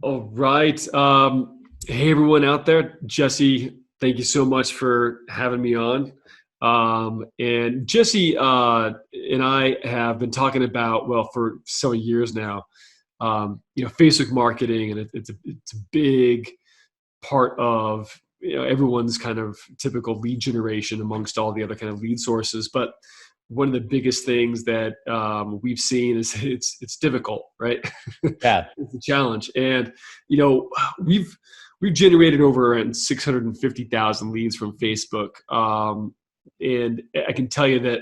All right. Hey, everyone out there. Jesse, thank you so much for having me on. And Jesse and I have been talking about, well, for several years now, Facebook marketing, and it's a big part of everyone's kind of typical lead generation amongst all the other kind of lead sources. But one of the biggest things that we've seen is it's difficult, right? Yeah. It's a challenge, and we've generated over around 650,000 leads from Facebook, and I can tell you that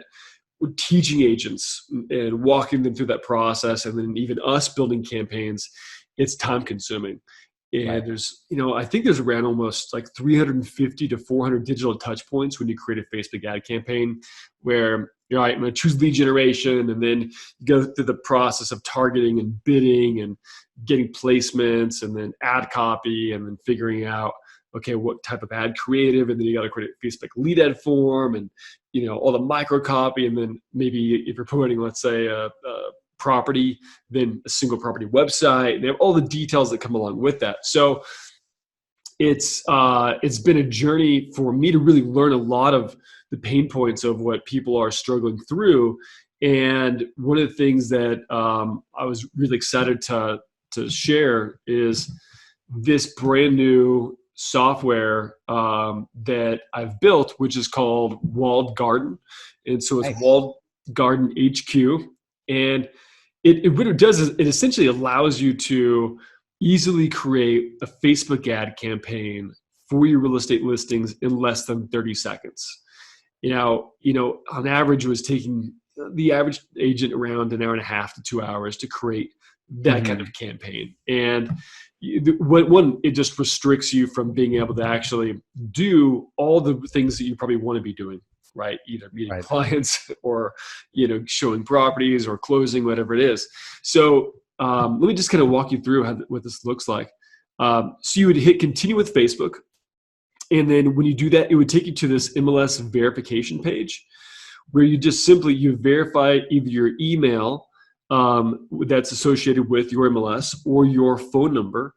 we're teaching agents and walking them through that process, and then even us building campaigns, it's time consuming. And Right. there's, I think there's around almost like 350 to 400 digital touch points when you create a Facebook ad campaign, where you're right, I'm going to choose lead generation, and then you go through the process of targeting and bidding and getting placements, and then ad copy, and then figuring out, okay, what type of ad creative, and then you got to create a Facebook lead ad form, and all the micro copy, and then maybe if you're promoting, let's say, a property, then a single property website. They have all the details that come along with that. So it's been a journey for me to really learn a lot of the pain points of what people are struggling through. And one of the things that I was really excited to share is this brand new software that I've built, which is called Walled Garden. And so it's Nice. Walled Garden HQ. And what it does is it essentially allows you to easily create a Facebook ad campaign for your real estate listings in less than 30 seconds. On average, it was taking the average agent around an hour and a half to 2 hours to create that kind of campaign. And it just restricts you from being able to actually do all the things that you probably want to be doing, right? Either meeting clients or, showing properties or closing, whatever it is. So let me just kind of walk you through what this looks like. So you would hit continue with Facebook. And then when you do that, it would take you to this MLS verification page, where you just you verify either your email that's associated with your MLS or your phone number.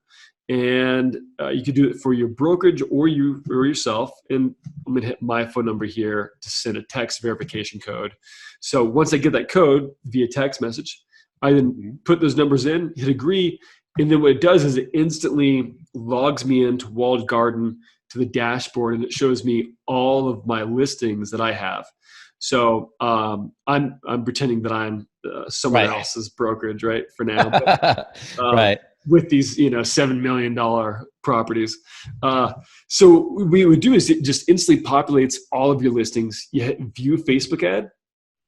And you could do it for your brokerage or yourself. And I'm going to hit my phone number here to send a text verification code. So once I get that code via text message, I then put those numbers in, hit agree. And then what it does is it instantly logs me into Walled Garden to the dashboard, and it shows me all of my listings that I have. So I'm pretending that I'm someone else's brokerage, right, for now. But, with these, $7 million properties. So what we would do is it just instantly populates all of your listings. You hit view Facebook ad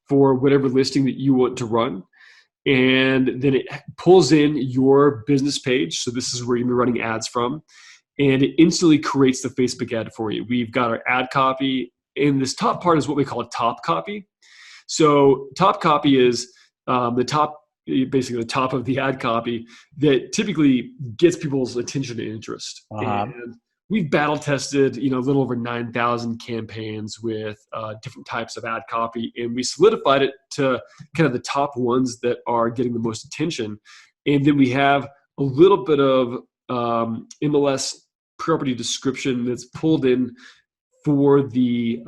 for whatever listing that you want to run. And then it pulls in your business page. So this is where you're running ads from. And it instantly creates the Facebook ad for you. We've got our ad copy. And this top part is what we call a top copy. So top copy is basically the top of the ad copy that typically gets people's attention and interest. And we've battle tested, a little over 9,000 campaigns with different types of ad copy, and we solidified it to kind of the top ones that are getting the most attention. And then we have a little bit of MLS property description that's pulled in for the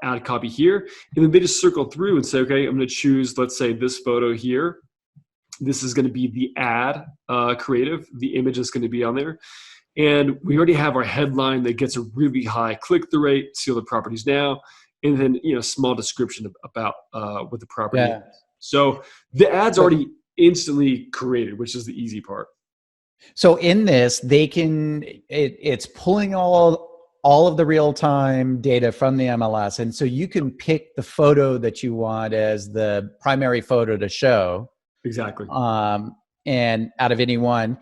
ad copy here. And then they just circle through and say, okay, I'm going to choose, let's say, this photo here. This is going to be the ad creative. The image is going to be on there. And we already have our headline that gets a really high click-through rate, see all the properties now, and then, small description about what the property is. So the ad's already instantly created, which is the easy part. So in this, it's pulling all of the real-time data from the MLS. And so you can pick the photo that you want as the primary photo to show. Exactly. And out of any one,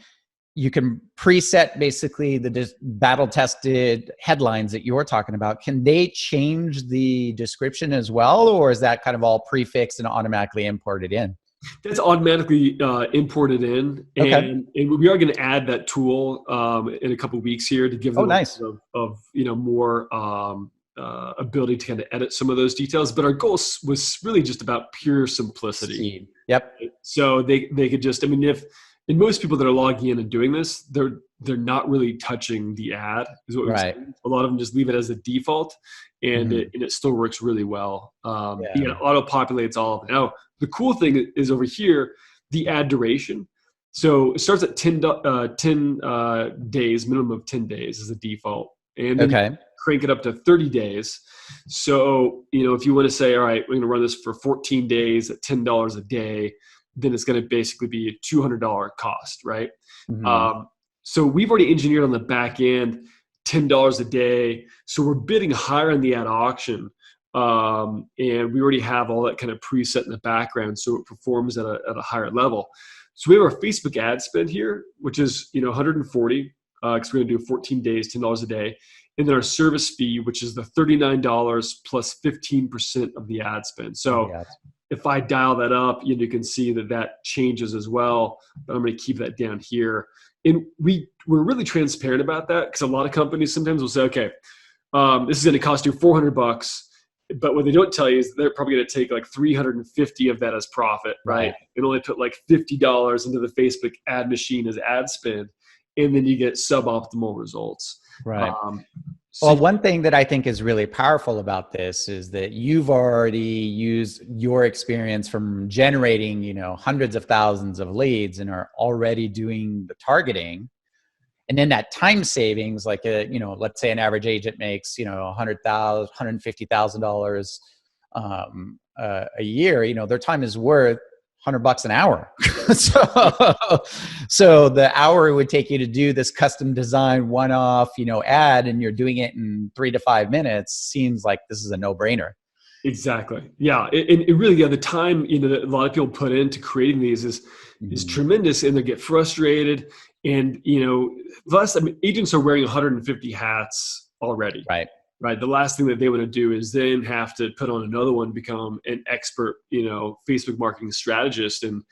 you can preset basically the battle-tested headlines that you're talking about. Can they change the description as well, or is that kind of all prefixed and automatically imported in? That's automatically imported in, and we are going to add that tool in a couple of weeks here to give them of more ability to kind of edit some of those details. But our goal was really just about pure simplicity. Yep. So they could just, if and most people that are logging in and doing this, they're not really touching the ad, is what we've Right. seen. A lot of them just leave it as a default, and it still works really well. Yeah. It auto populates all of it. Now, the cool thing is over here, the ad duration. So it starts at 10 days, minimum of 10 days is the default, and then you Okay. crank it up to 30 days. So, if you want to say, all right, we're going to run this for 14 days at $10 a day, then it's going to basically be a $200 cost, right? Mhm. So we've already engineered on the back end $10 a day. So we're bidding higher in the ad auction. And we already have all that kind of preset in the background, so it performs at a higher level. So we have our Facebook ad spend here, which is 140, because we're going to do 14 days, $10 a day. And then our service fee, which is the $39 plus 15% of the ad spend. So Yeah. if I dial that up, you can see that changes as well. But I'm going to keep that down here. And we're really transparent about that, because a lot of companies sometimes will say, okay, this is going to cost you $400. But what they don't tell you is they're probably going to take like 350 of that as profit, right? And only put like $50 into the Facebook ad machine as ad spend. And then you get suboptimal results. Right. So Well, one thing that I think is really powerful about this is that you've already used your experience from generating, hundreds of thousands of leads and are already doing the targeting. And then that time savings, like let's say an average agent makes, $100,000, $150,000 a year. Their time is worth $100 an hour. so the hour it would take you to do this custom design one-off, ad, and you're doing it in 3 to 5 minutes, seems like this is a no-brainer. Exactly. Yeah. It really, the time, that a lot of people put into creating these is tremendous, and they get frustrated. And, agents are wearing 150 hats already. Right. The last thing that they want to do is then have to put on another one, become an expert, Facebook marketing strategist. And,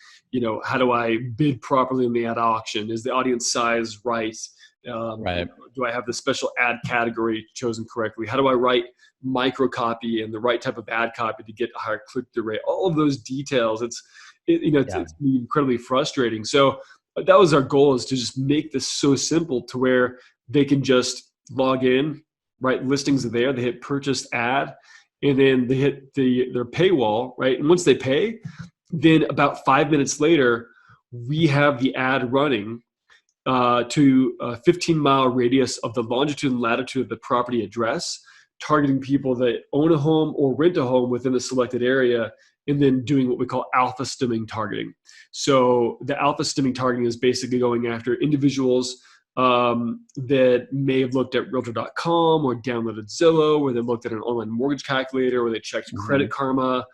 how do I bid properly in the ad auction? Is the audience size right? Do I have the special ad category chosen correctly? How do I write mico-copy and the right type of ad copy to get a higher click-through rate? All of those details, it's incredibly frustrating. So that was our goal, is to just make this so simple to where they can just log in, right? Listings are there. They hit purchase ad, and then they hit their paywall, right? And once they pay, then about 5 minutes later, we have the ad running to a 15-mile radius of the longitude and latitude of the property address, targeting people that own a home or rent a home within a selected area, and then doing what we call alpha stemming targeting. So the alpha stemming targeting is basically going after individuals that may have looked at Realtor.com or downloaded Zillow, or they looked at an online mortgage calculator, or they checked Credit Karma.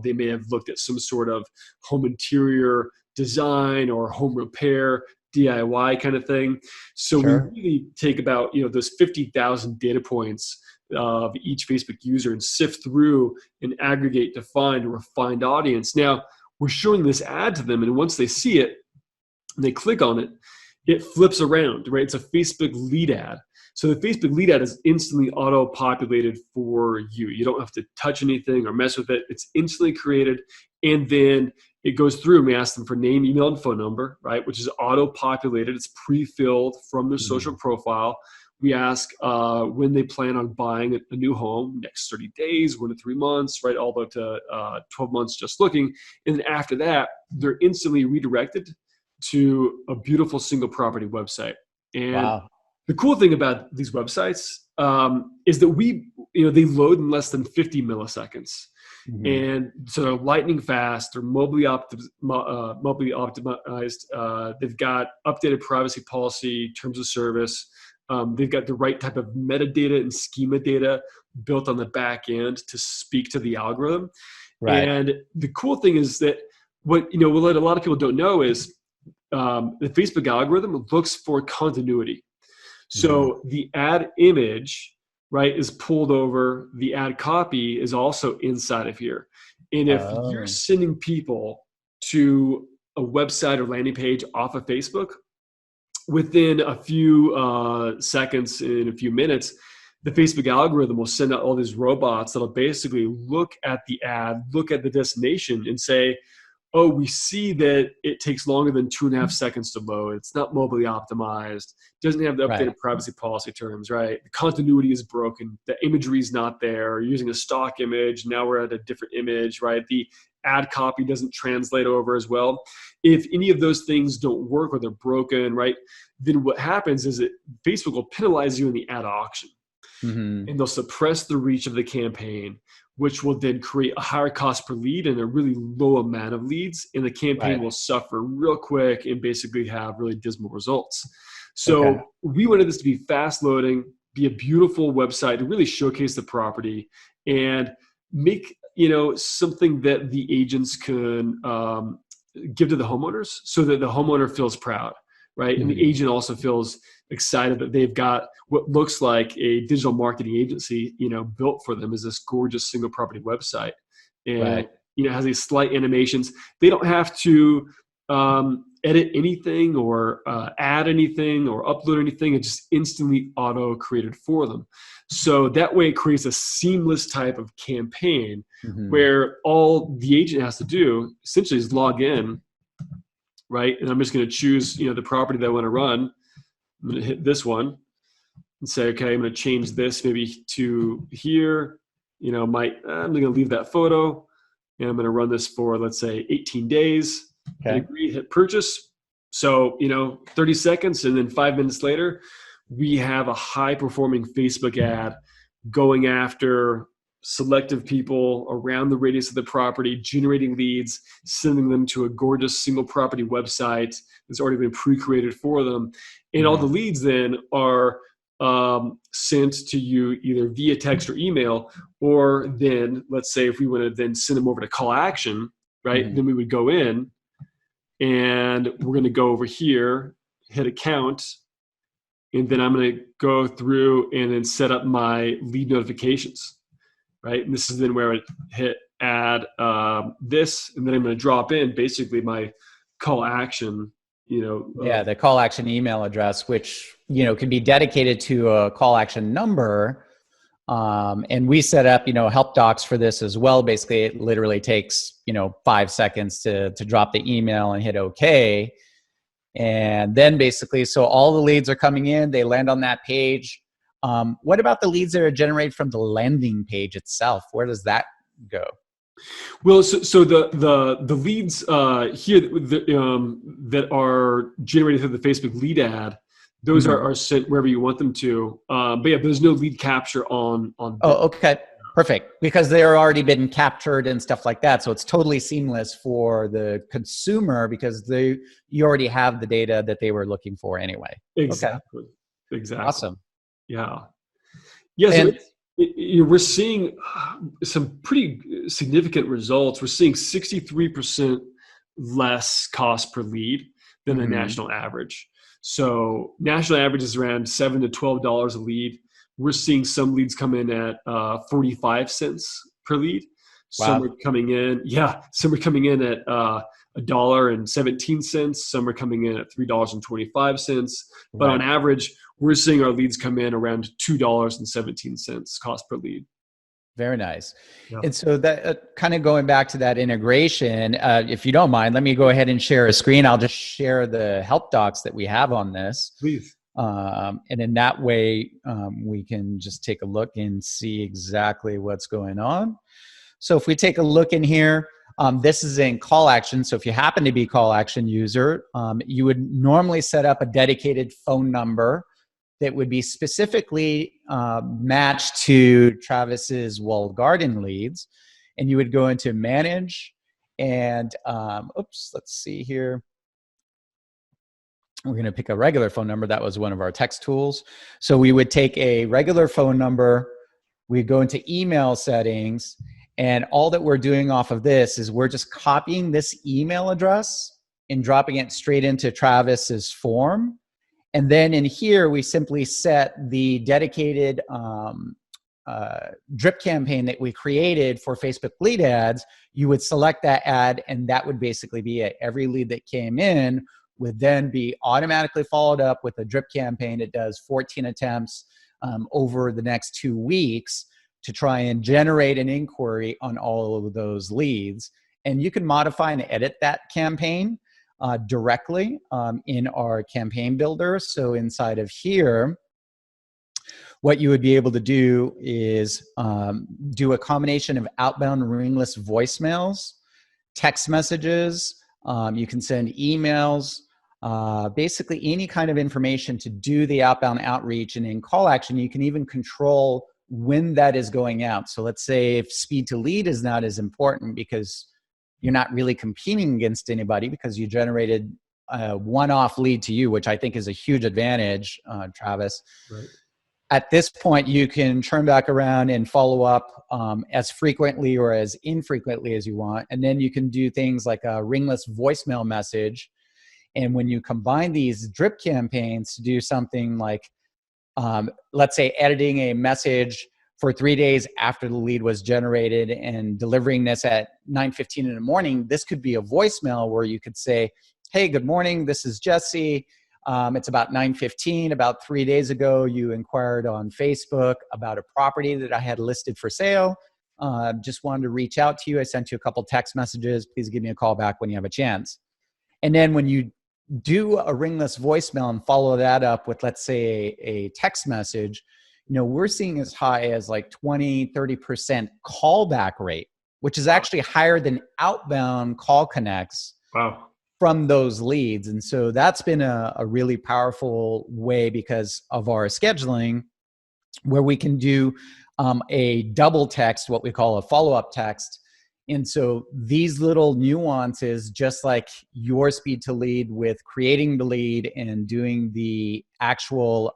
They may have looked at some sort of home interior design or home repair, DIY kind of thing. So we really take about those 50,000 data points of each Facebook user and sift through and aggregate to find a refined audience. Now we're showing this ad to them, and once they see it and they click on it, it flips around, right? It's a Facebook lead ad. So the Facebook lead ad is instantly auto-populated for you. You don't have to touch anything or mess with it. It's instantly created, and then it goes through, and we ask them for name, email, and phone number, right? Which is auto-populated. It's pre-filled from their social profile. We ask when they plan on buying a new home, next 30 days, 1 to 3 months, right? All the way to 12 months just looking. And then after that, they're instantly redirected to a beautiful single property website. And the cool thing about these websites is that they load in less than 50 milliseconds. And so they're lightning fast, they're mobily optimized. They've got updated privacy policy, terms of service. They've got the right type of metadata and schema data built on the back end to speak to the algorithm. And the cool thing is that what a lot of people don't know is the Facebook algorithm looks for continuity. So the ad image, right, is pulled over. The ad copy is also inside of here. And if you're sending people to a website or landing page off of Facebook, within a few seconds, in a few minutes, the Facebook algorithm will send out all these robots that'll basically look at the ad, look at the destination, and say, oh, we see that it takes longer than 2.5 seconds to load. It's not mobilely optimized. Doesn't have the Right. updated privacy policy terms, right? The continuity is broken. The imagery is not there. We're using a stock image. Now we're at a different image, right? The ad copy doesn't translate over as well. If any of those things don't work or they're broken, right, then what happens is that Facebook will penalize you in the ad auction, Mm-hmm. and they'll suppress the reach of the campaign, which will then create a higher cost per lead and a really low amount of leads. And the campaign Right. will suffer real quick and basically have really dismal results. Okay. So we wanted this to be fast loading, be a beautiful website to really showcase the property and make, something that the agents can give to the homeowners so that the homeowner feels proud, right? And the Mhm. agent also feels excited that they've got what looks like a digital marketing agency, built for them, is this gorgeous single property website. And, Right. it has these slight animations. They don't have to edit anything or add anything or upload anything. It just instantly auto created for them. So that way it creates a seamless type of campaign Mhm. where all the agent has to do essentially is log in, right? And I'm just going to choose, the property that I want to run. I'm going to hit this one and say, okay, I'm going to change this maybe to here. I'm going to leave that photo, and I'm going to run this for, let's say, 18 days. Hit Okay. agree, hit purchase. So, 30 seconds, and then 5 minutes later, we have a high performing Facebook ad going after selective people around the radius of the property, generating leads, sending them to a gorgeous single property website that's already been pre-created for them. And all the Mhm. leads then are sent to you either via text or email, or then let's say if we want to then send them over to call action, right? Mhm. Then we would go in and we're going to go over here, hit account, and then I'm going to go through and then set up my lead notifications, right? And this is then where I would hit add this, and then I'm going to drop in basically my call action, Yeah, the call action email address, which can be dedicated to a call action number. And we set up, help docs for this as well. Basically, it literally takes 5 seconds to drop the email and hit OK. And then basically, so all the leads are coming in, they land on that page. What about the leads that are generated from the landing page itself? Where does that go? Well, so the leads here that are generated through the Facebook lead ad, those Mhm. are sent wherever you want them to. But yeah, there's no lead capture on this. Oh, okay. Perfect. Because they're already been captured and stuff like that. So it's totally seamless for the consumer because you already have the data that they were looking for anyway. Okay. Exactly. Awesome. Yeah. Yeah. So And we're seeing some pretty significant results. We're seeing 63% less cost per lead than the mhm. national average. So national average is around $7 to $12 a lead. We're seeing some leads come in at 45 cents per lead. Some Wow. are coming in, some are coming in at $1.17. Some are coming in at $3.25. But on Right. average, we're seeing our leads come in around $2.17 cost per lead. Very nice. Yeah, And so that kind of going back to that integration, if you don't mind, let me go ahead and share a screen. I'll just share the help docs that we have on this. please. And in that way, we can just take a look and see exactly what's going on. So if we take a look in here, this is in call action. So if you happen to be call action user, you would normally set up a dedicated phone number that would be specifically matched to Travis's walled garden leads. And you would go into manage and, let's see here. We're going to pick a regular phone number. That was one of our text tools. So we would take a regular phone number, we go into email settings, and all that we're doing off of this is we're just copying this email address and dropping it straight into Travis's form. And then in here, we simply set the dedicated drip campaign that we created for Facebook lead ads. You would select that ad, and that would basically be it. Every lead that came in would then be automatically followed up with a drip campaign. It does 14 attempts over the next 2 weeks to try and generate an inquiry on all of those leads. And you can modify and edit that campaign directly in our campaign builder. So inside of here, what you would be able to do is do a combination of outbound ringless voicemails, text messages. You can send emails, basically any kind of information to do the outbound outreach. And in call action, you can even control when that is going out. So let's say if speed to lead is not as important because you're not really competing against anybody because you generated a one-off lead to you, which I think is a huge advantage, Travis. Right. At this point, you can turn back around and follow up as frequently or as infrequently as you want. And then you can do things like a ringless voicemail message. And when you combine these drip campaigns to do something like, let's say, editing a message for 3 days after the lead was generated and delivering this at 9:15 in the morning, this could be a voicemail where you could say, hey, good morning, this is Jesse. It's about 9:15. About 3 days ago, you inquired on Facebook about a property that I had listed for sale. Just wanted to reach out to you. I sent you a couple text messages. Please give me a call back when you have a chance. And then when you do a ringless voicemail and follow that up with, let's say, a text message, we're seeing as high as like 20-30% callback rate, which is actually higher than outbound call connects. Wow. From those leads. And so that's been a really powerful way because of our scheduling, where we can do a double text, what we call a follow-up text. And so these little nuances, just like your speed to lead with creating the lead and doing the actual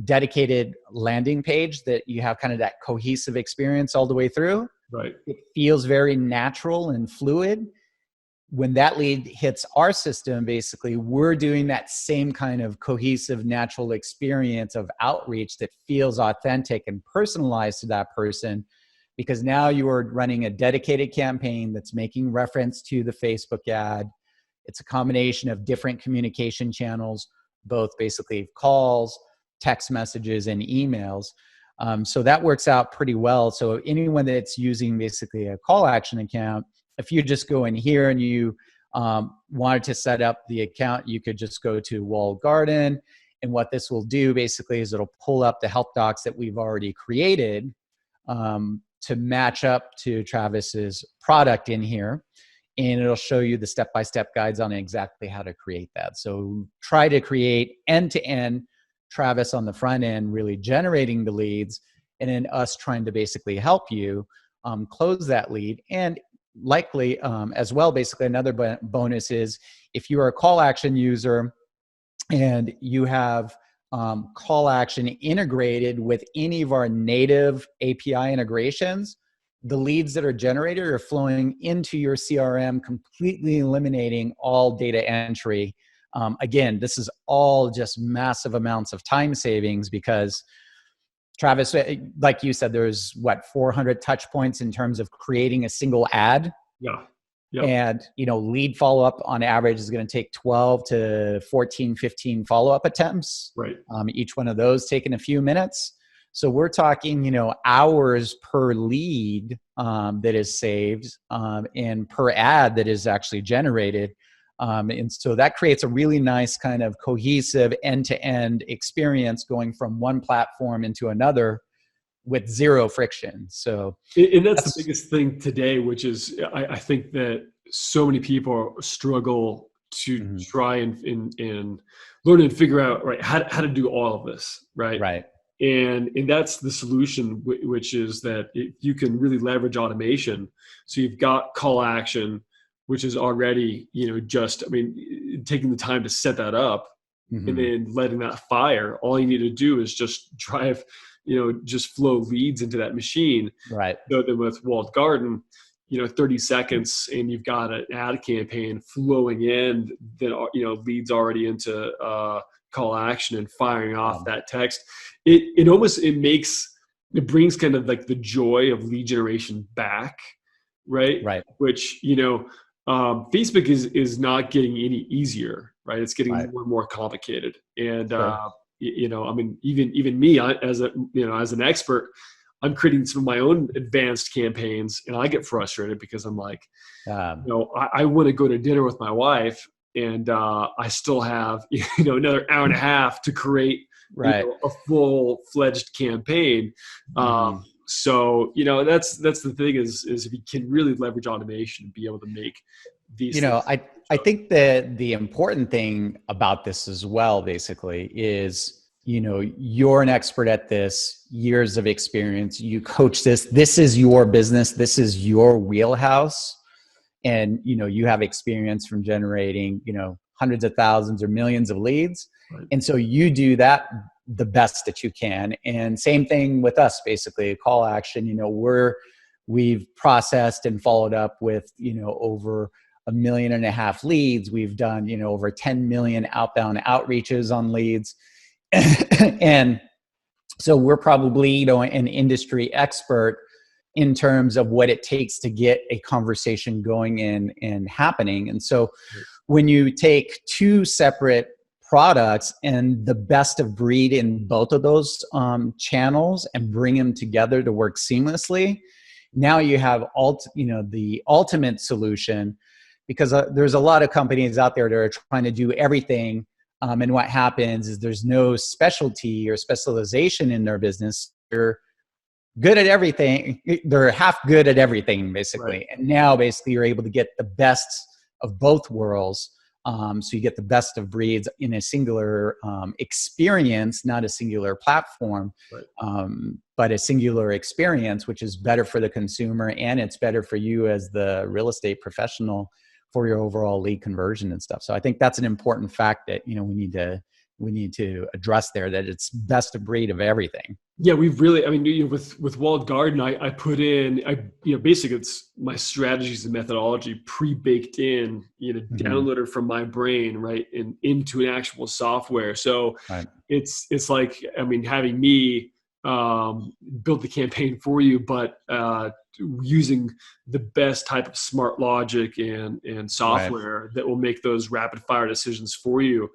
dedicated landing page, that you have kind of that cohesive experience all the way through. Right. It feels very natural and fluid. When that lead hits our system, basically, we're doing that same kind of cohesive, natural experience of outreach that feels authentic and personalized to that person, because now you are running a dedicated campaign that's making reference to the Facebook ad. It's a combination of different communication channels, both basically calls, text messages, and emails. So that works out pretty well. So anyone that's using basically a call action account, if you just go in here and you wanted to set up the account, you could just go to walled garden. And what this will do basically is it'll pull up the help docs that we've already created to match up to Travis's product in here. And it'll show you the step-by-step guides on exactly how to create that. So try to create end-to-end, Travis on the front end really generating the leads, and then us trying to basically help you close that lead. And likely as well, basically another bonus is if you are a call action user and you have call action integrated with any of our native API integrations, the leads that are generated are flowing into your CRM, completely eliminating all data entry. Again, this is all just massive amounts of time savings because, Travis, like you said, there's 400 touch points in terms of creating a single ad. Yeah. Yep. And, lead follow-up on average is going to take 12 to 14, 15 follow-up attempts. Right. Each one of those taking a few minutes. So we're talking, hours per lead that is saved and per ad that is actually generated. And so that creates a really nice kind of cohesive end-to-end experience going from one platform into another with zero friction. So, and that's the biggest thing today, which is I think that so many people struggle to try and learn and figure out how to do all of this, right? Right. And that's the solution, which is that you can really leverage automation. So you've got call action, which is already, taking the time to set that up and then letting that fire. All you need to do is just drive, just flow leads into that machine. Right. So then with walled garden, 30 seconds and you've got an ad campaign flowing in that, leads already into call action and firing off that text. It brings kind of like the joy of lead generation back. Right. Right. Which, Facebook is not getting any easier, right? It's getting more and more complicated. And, Sure. even me as an expert, I'm creating some of my own advanced campaigns, and I get frustrated because I'm like, I want to go to dinner with my wife, and I still have another hour and a half to create a full-fledged campaign. So that's the thing is if you can really leverage automation and be able to make these things. I think that the important thing about this as well, basically, is you're an expert at this, years of experience. You coach this. This is your business. This is your wheelhouse, and you have experience from generating hundreds of thousands or millions of leads, right. And so you do that the best that you can. And same thing with us, basically, CallAction. We've processed and followed up with over 1.5 million leads. We've done over 10 million outbound outreaches on leads. And so we're probably an industry expert in terms of what it takes to get a conversation going and happening. And so when you take two separate products and the best of breed in both of those channels and bring them together to work seamlessly, now you have the ultimate solution, because there's a lot of companies out there that are trying to do everything. And what happens is there's no specialty or specialization in their business. They're good at everything. They're half good at everything, basically. Right. And now basically you're able to get the best of both worlds. So you get the best of breeds in a singular experience, not a singular platform, right. But a singular experience, which is better for the consumer, and it's better for you as the real estate professional for your overall lead conversion and stuff. So I think that's an important fact that we need to address there, that it's best of breed of everything. Yeah, we've really, with Walled Garden, I put in, basically it's my strategies and methodology pre-baked in, downloaded from my brain, right, and into an actual software. So right. It's like, having me build the campaign for you, but using the best type of smart logic and software right. that will make those rapid fire decisions for you.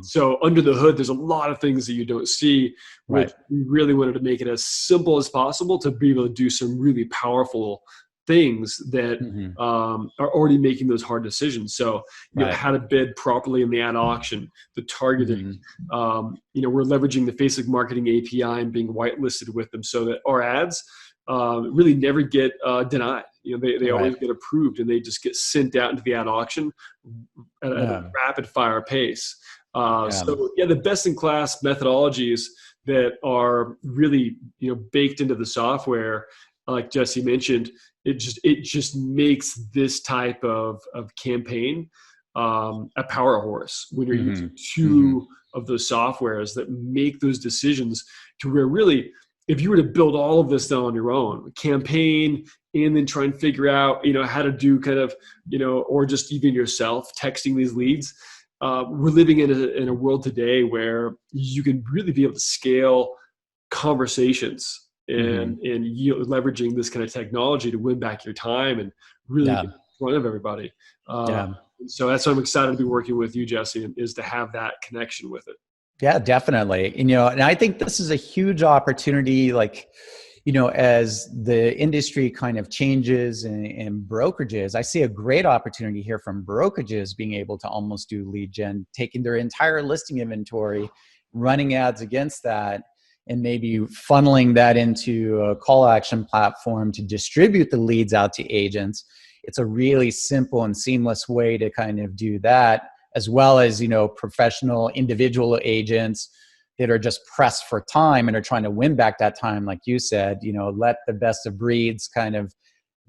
So under the hood, there's a lot of things that you don't see, which right. we really wanted to make it as simple as possible to be able to do some really powerful things that are already making those hard decisions. So, right. How to bid properly in the ad auction, the targeting, we're leveraging the Facebook Marketing API and being whitelisted with them so that our ads really never get denied. They always right. get approved, and they just get sent out into the ad auction at a rapid fire pace. So the best in class methodologies that are really, baked into the software, like Jesse mentioned, it just makes this type of campaign a power horse when you're using two of those softwares that make those decisions to where really, if you were to build all of this on your own, campaign, and then try and figure out, how to do kind of, or just even yourself texting these leads, we're living in a world today where you can really be able to scale conversations and leveraging this kind of technology to win back your time and really get in front of everybody. So that's why I'm excited to be working with you, Jesse, is to have that connection with it. Yeah, definitely. And I think this is a huge opportunity, as the industry kind of changes and brokerages, I see a great opportunity here from brokerages being able to almost do lead gen, taking their entire listing inventory, running ads against that, and maybe funneling that into a call action platform to distribute the leads out to agents. It's a really simple and seamless way to kind of do that, as well as, professional individual agents that are just pressed for time and are trying to win back that time. Like you said, let the best of breeds kind of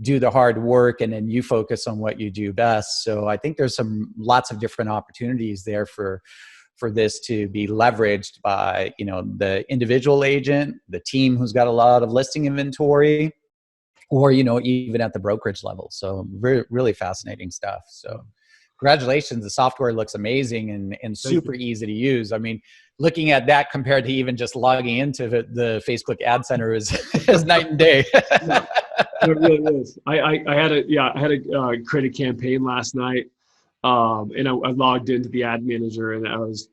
do the hard work, and then you focus on what you do best. So I think there's lots of different opportunities there for this to be leveraged by, the individual agent, the team who's got a lot of listing inventory, or, even at the brokerage level. So really fascinating stuff. So congratulations. The software looks amazing and super easy to use. Looking at that compared to even just logging into the Facebook Ad Center is night and day. Yeah, it really is. I had to create a campaign last night, and I logged into the ad manager, and I was,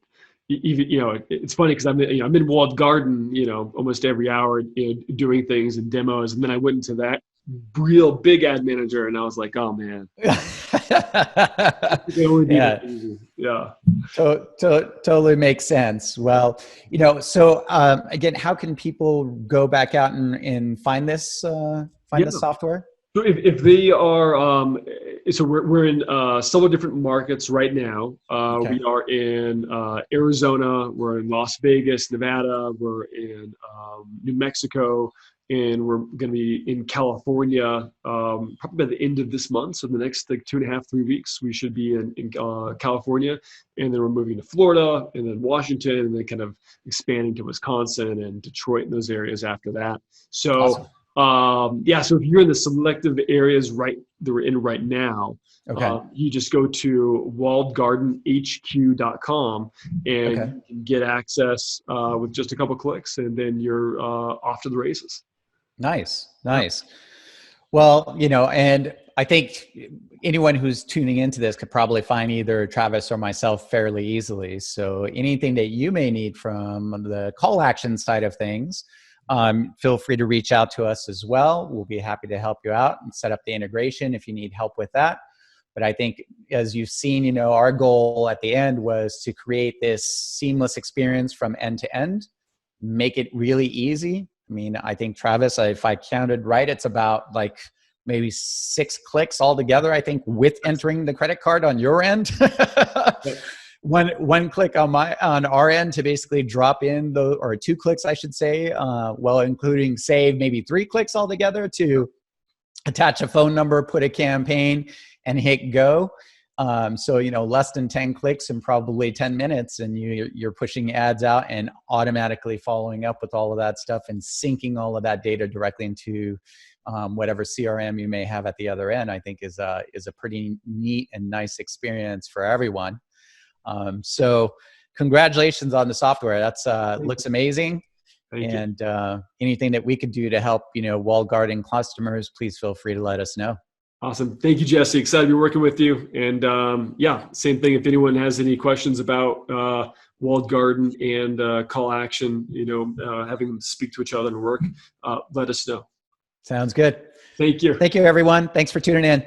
even, it's funny because I'm in walled garden, almost every hour, doing things and demos. And then I went into that real big ad manager and I was like, oh man, they only do that Yeah. easy. Yeah. Totally makes sense. Well, so again, how can people go back out and find this Yeah. software? So if they are, so we're in several different markets right now. Okay. We are in Arizona, we're in Las Vegas, Nevada, we're in New Mexico, and we're going to be in California probably by the end of this month. So the next like 2.5, 3 weeks, we should be in California, and then we're moving to Florida, and then Washington, and then kind of expanding to Wisconsin and Detroit and those areas after that. So. Awesome. So if you're in the selective areas that we're in right now, Okay. you just go to walledgardenhq.com and Okay. you can get access with just a couple clicks, and then you're off to the races. Nice. Yeah. Well, and I think anyone who's tuning into this could probably find either Travis or myself fairly easily. So anything that you may need from the call action side of things, feel free to reach out to us as well. We'll be happy to help you out and set up the integration if you need help with that. But I think, as you've seen, our goal at the end was to create this seamless experience from end to end, make it really easy. I mean, I think, Travis, if I counted right, it's about like maybe 6 clicks altogether, I think, with entering the credit card on your end. One click on our end to basically drop in or 2 clicks, I should say, including save, maybe 3 clicks altogether to attach a phone number, put a campaign, and hit go. So less than 10 clicks in probably 10 minutes, and you're pushing ads out and automatically following up with all of that stuff and syncing all of that data directly into whatever CRM you may have at the other end. I think is a pretty neat and nice experience for everyone. So congratulations on the software. That's looks amazing. Thank you. Anything that we could do to help, walled garden customers, please feel free to let us know. Awesome. Thank you, Jesse. Excited to be working with you. And same thing. If anyone has any questions about walled garden and call action, having them speak to each other and work, let us know. Sounds good. Thank you. Thank you, everyone. Thanks for tuning in.